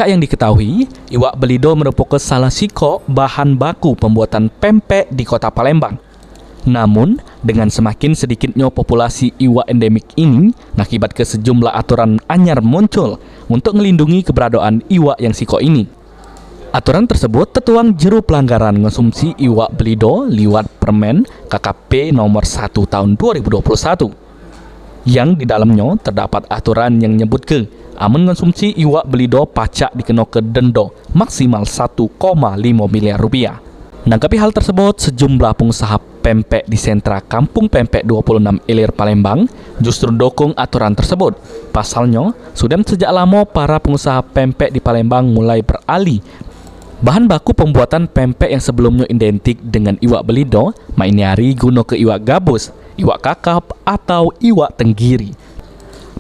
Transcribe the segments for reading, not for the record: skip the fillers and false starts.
Pacak yang diketahui, iwak belido merupakan salah siko bahan baku pembuatan pempek di kota Palembang. Namun, dengan semakin sedikitnya populasi iwak endemik ini, akibat ke sejumlah aturan anyar muncul untuk melindungi keberadaan iwak yang siko ini. Aturan tersebut tertuang jero pelanggaran konsumsi iwak belido liwat Permen KKP nomor 1 tahun 2021. Yang di dalamnya terdapat aturan yang nyebut ke amun konsumsi iwak belido pacak dikena ke denda maksimal 1,5 miliar rupiah. Menanggapi hal tersebut, sejumlah pengusaha pempek di sentra Kampung Pempek 26 Ilir Palembang justru dukung aturan tersebut. Pasalnya, sudah sejak lama para pengusaha pempek di Palembang mulai beralih bahan baku pembuatan pempek yang sebelumnya identik dengan iwak belido, mainiari guna ke iwak gabus, iwak kakap, atau iwak tenggiri.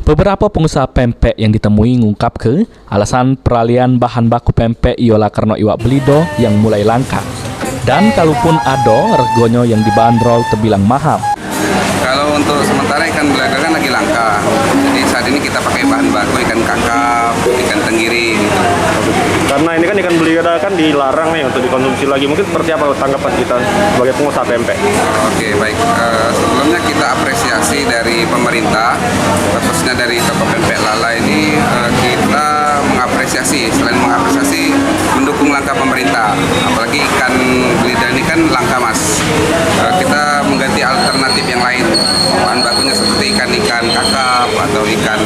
Beberapa pengusaha pempek yang ditemui mengungkap ke alasan peralihan bahan baku pempek ialah karena iwak belido yang mulai langka. Dan kalaupun ada, regonya yang dibanderol terbilang mahal. Kalau untuk sementara ikan belaga kan lagi langka. Jadi saat ini kita pakai bahan baku ikan kakap, ikan tenggiri gitu. Karena ini kan ikan belido kan dilarang nih untuk dikonsumsi lagi. Mungkin seperti apa tanggapan kita sebagai pengusaha pempek? Oke, baik. Sebelumnya kita apresiasi dari pemerintah, khususnya dari toko pempek Lala ini kita mengapresiasi, selain mengapresiasi, mendukung langkah pemerintah. Apalagi ikan belido ini kan langka, Mas. Kita mengganti alternatif yang lain. Bahan bakunya seperti ikan-ikan kakap atau ikan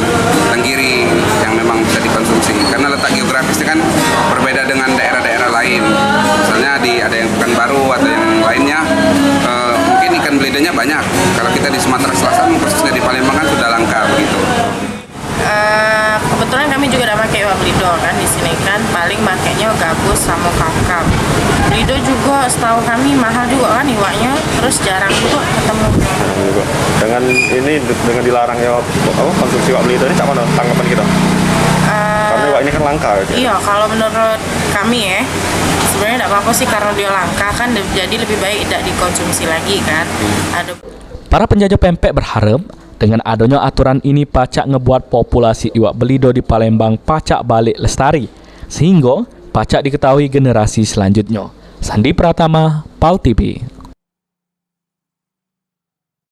tenggiri yang memang bisa dikonsumsi. Karena letak geografisnya kan berbeda dengan daerah-daerah lain. Misalnya ada yang Pekanbaru atau yang lainnya, mungkin ikan belidonya banyak. Kalau kita di Sumatera Selatan, khususnya di Palembang kan sudah langka begitu. Kebetulan kami juga udah pakai iwak belido kan di sini kan, paling makainya gabus sama kakap. Belido juga setahu kami mahal juga kan iwaknya, terus jarang juga ketemu. Dengan ini dengan dilarangnya konsumsi iwak belido ini apa tanggapan kita? Karena iwak ini kan langka. Gitu. Iya, kalau menurut kami ya, sebenarnya tidak apa-apa sih karena dia langka kan, jadi lebih baik tidak dikonsumsi lagi kan. Para penjajah pempek berharap dengan adanya aturan ini pacak ngebuat populasi iwak belido di Palembang pacak balik lestari, sehingga pacak diketahui generasi selanjutnya. Sandi Pratama, PAL TV.